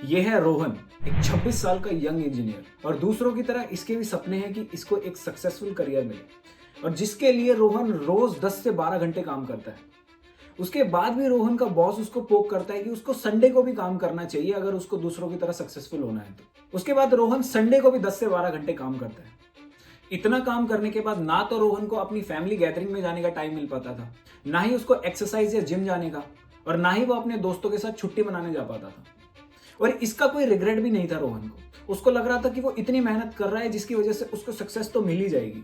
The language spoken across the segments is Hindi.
ये है रोहन, एक 26 साल का यंग इंजीनियर और दूसरों की तरह इसके भी सपने हैं कि इसको एक सक्सेसफुल करियर मिले और जिसके लिए रोहन रोज 10 से 12 घंटे काम करता है। उसके बाद भी रोहन का बॉस उसको पोक करता है कि उसको संडे को भी काम करना चाहिए अगर उसको दूसरों की तरह सक्सेसफुल होना है तो। उसके बाद रोहन संडे को भी 10 से 12 घंटे काम करता है। इतना काम करने के बाद ना तो रोहन को अपनी फैमिली गैदरिंग में जाने का टाइम मिल पाता था, ना ही उसको एक्सरसाइज या जिम जाने का, और ना ही वो अपने दोस्तों के साथ छुट्टी मनाने जा पाता था। और इसका कोई रिग्रेट भी नहीं था रोहन को। उसको लग रहा था कि वो इतनी मेहनत कर रहा है जिसकी वजह से उसको सक्सेस तो मिल ही जाएगी।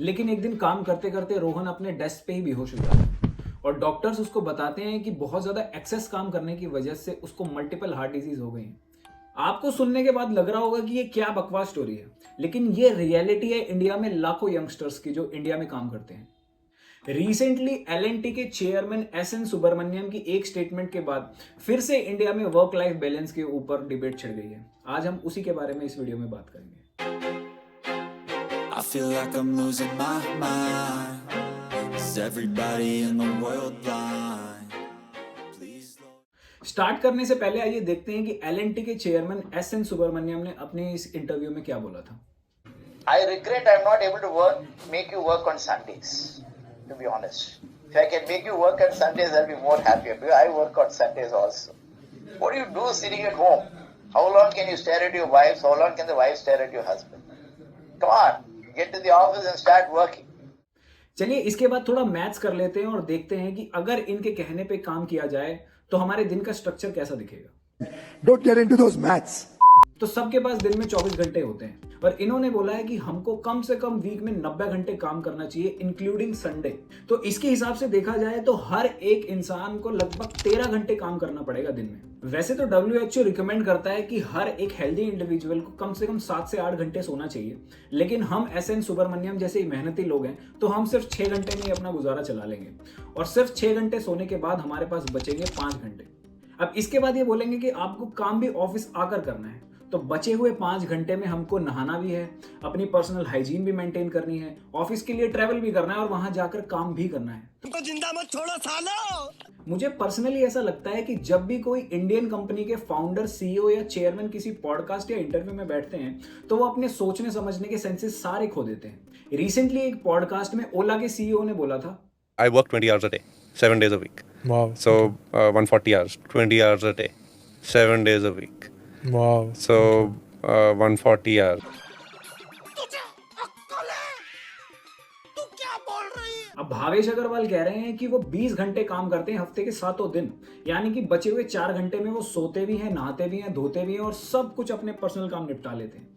लेकिन एक दिन काम करते करते रोहन अपने डेस्क पे ही बेहोश हो जाता है और डॉक्टर्स उसको बताते हैं कि बहुत ज्यादा एक्सेस काम करने की वजह से उसको मल्टीपल हार्ट डिजीज हो गई है। आपको सुनने के बाद लग रहा होगा कि ये क्या बकवास स्टोरी है, लेकिन ये रियलिटी है इंडिया में लाखों यंगस्टर्स की जो इंडिया में काम करते हैं। रिसेंटली एल&टी के चेयरमैन एस.एन. सुब्रमण्यम की एक स्टेटमेंट के बाद फिर से इंडिया में वर्क लाइफ बैलेंस के ऊपर डिबेट छिड़ गई है। आज हम उसी के बारे में इस वीडियो में बात करेंगे। I feel like I'm losing my mind. Is everybody in the world blind? Please Lord. Start करने से पहले आइए देखते हैं कि एल&टी के चेयरमैन एस.एन. सुब्रमण्यम ने अपने इस इंटरव्यू में क्या बोला था। I regret I'm not able to make you work on Sundays, to be honest. If I can make you work on Sundays, I'll be more happier, because I work on Sundays also. What do you do sitting at home? How long can you stare at your wives? How long can the wife stare at your husband? Come on, get to the office and start working. चलिए इसके बाद थोड़ा मैथ्स कर लेते हैं और देखते हैं कि अगर इनके कहने पे काम किया जाए तो हमारे दिन का स्ट्रक्चर कैसा दिखेगा। Don't get into those maths. तो सबके पास दिन में 24 घंटे होते हैं और इन्होंने बोला है कि हमको कम से कम वीक में 90 घंटे काम करना चाहिए इंक्लूडिंग संडे। तो इसके हिसाब से देखा जाए तो हर एक इंसान को लगभग 13 घंटे काम करना पड़ेगा दिन में। वैसे तो WHO रिकमेंड करता है कि हर एक हेल्दी इंडिविजुअल को कम से कम 7 से 8 घंटे सोना चाहिए, लेकिन हम एस.एन. सुब्रमण्यम जैसे मेहनती लोग हैं तो हम सिर्फ 6 घंटे में ही अपना गुजारा चला लेंगे और सिर्फ 6 घंटे सोने के बाद हमारे पास बचेंगे 5 घंटे। अब इसके बाद ये बोलेंगे कि आपको काम भी ऑफिस आकर करना है, तो बचे हुए 5 घंटे में हमको नहाना भी है, अपनी पर्सनल हाइजीन भी मेंटेन करनी है, ऑफिस के लिए ट्रैवल भी करना है और वहां जाकर काम भी करना है। तुमको जिंदा मत छोड़ो सालो। मुझे पर्सनली ऐसा लगता है कि जब भी कोई इंडियन कंपनी के फाउंडर, सीईओ या चेयरमैन किसी पॉडकास्ट या इंटरव्यू में बैठते हैं तो वो अपने सोचने समझने के सेंसेस सारे खो देते हैं। रिसेंटली एक पॉडकास्ट में ओला के सीईओ ने बोला था, I work 20 hours a day, 7 days a week. Wow. So 140 hours, 20 hours a day, 7 days a week. Wow. So 140 hours. अब भावेश अग्रवाल कह रहे हैं कि वो 20 घंटे काम करते हैं हफ्ते के 7 दिन, यानी कि बचे हुए 4 घंटे में वो सोते भी हैं, नहाते भी हैं, धोते भी हैं और सब कुछ अपने पर्सनल काम निपटा लेते हैं।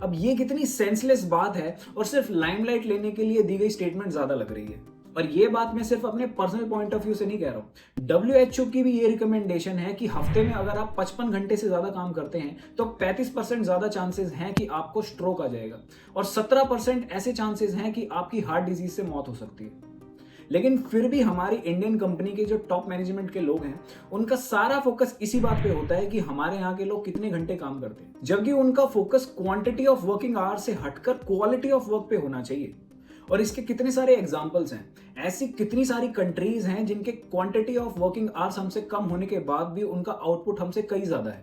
अब ये कितनी सेंसलेस बात है और सिर्फ लाइमलाइट लेने के लिए दी गई स्टेटमेंट ज्यादा लग रही है। और ये बात मैं सिर्फ अपने पर्सनल पॉइंट ऑफ व्यू से नहीं कह रहा हूँ। WHO की भी ये रिकमेंडेशन है कि हफ्ते में अगर आप 55 घंटे से ज्यादा काम करते हैं तो 35% ज्यादा चांसेस हैं कि आपको स्ट्रोक आ जाएगा और 17% ऐसे चांसेस हैं कि आपकी हार्ट डिजीज से मौत हो सकती है। लेकिन फिर भी हमारी इंडियन कंपनी के जो टॉप मैनेजमेंट के लोग हैं उनका सारा फोकस इसी बात पे होता है कि हमारे यहाँ के लोग कितने घंटे काम करते हैं, जबकि उनका focus quantity of working hours से हटकर क्वालिटी ऑफ वर्क पे होना चाहिए। और इसके कितने सारे एग्जांपल्स हैं। ऐसी कितनी सारी कंट्रीज हैं जिनके क्वांटिटी ऑफ वर्किंग आवर्स हमसे कम होने के बाद भी उनका आउटपुट हमसे कई ज्यादा है।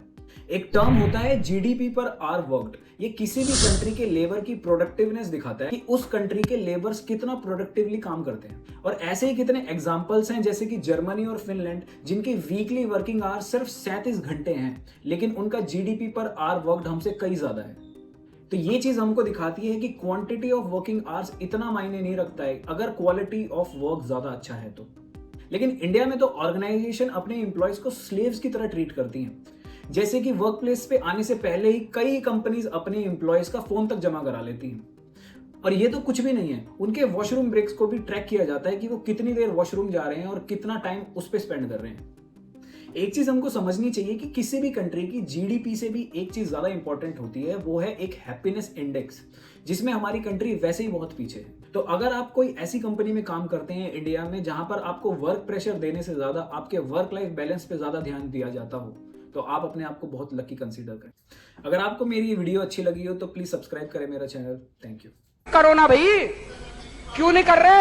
एक टर्म होता है जीडीपी पर आवर वर्कड। ये किसी भी कंट्री के लेबर की प्रोडक्टिवनेस दिखाता है कि उस कंट्री के लेबर्स कितना प्रोडक्टिवली काम करते हैं। और ऐसे ही कितने एग्जांपल्स हैं जैसे कि जर्मनी और फिनलैंड, जिनकी वीकली वर्किंग आवर्स सिर्फ 37 घंटे हैं, लेकिन उनका जीडीपी पर आवर वर्कड हमसे कई ज्यादा है। तो ये चीज हमको दिखाती है कि क्वांटिटी ऑफ वर्किंग आवर्स इतना मायने नहीं रखता है अगर क्वालिटी ऑफ वर्क ज्यादा अच्छा है तो। लेकिन इंडिया में तो ऑर्गेनाइजेशन अपने एम्प्लॉयज को स्लेव्स की तरह ट्रीट करती हैं। जैसे कि वर्क प्लेस पे आने से पहले ही कई कंपनीज अपने एम्प्लॉयज का फोन तक जमा करा लेती हैं। और ये तो कुछ भी नहीं है, उनके वॉशरूम ब्रेक्स को भी ट्रैक किया जाता है कि वो कितनी देर वॉशरूम जा रहे हैं और कितना टाइम उस पर स्पेंड कर रहे हैं। एक चीज हमको समझनी चाहिए कि किसी भी कंट्री की जीडीपी से भी एक चीज ज्यादा इंपॉर्टेंट होती है, वो है एक हैप्पीनेस इंडेक्स, जिसमें हमारी कंट्री वैसे ही बहुत पीछे है। तो अगर आप कोई ऐसी कंपनी में काम करते हैं इंडिया में जहां पर आपको वर्क प्रेशर देने से ज्यादा आपके वर्क लाइफ बैलेंस पे ज्यादा ध्यान दिया जाता हो तो आप अपने आप को बहुत लकी कंसीडर करें। अगर आपको मेरी ये वीडियो अच्छी लगी हो तो प्लीज सब्सक्राइब करें मेरा चैनल। Thank you. करो ना भाई, क्यों नहीं कर रहे?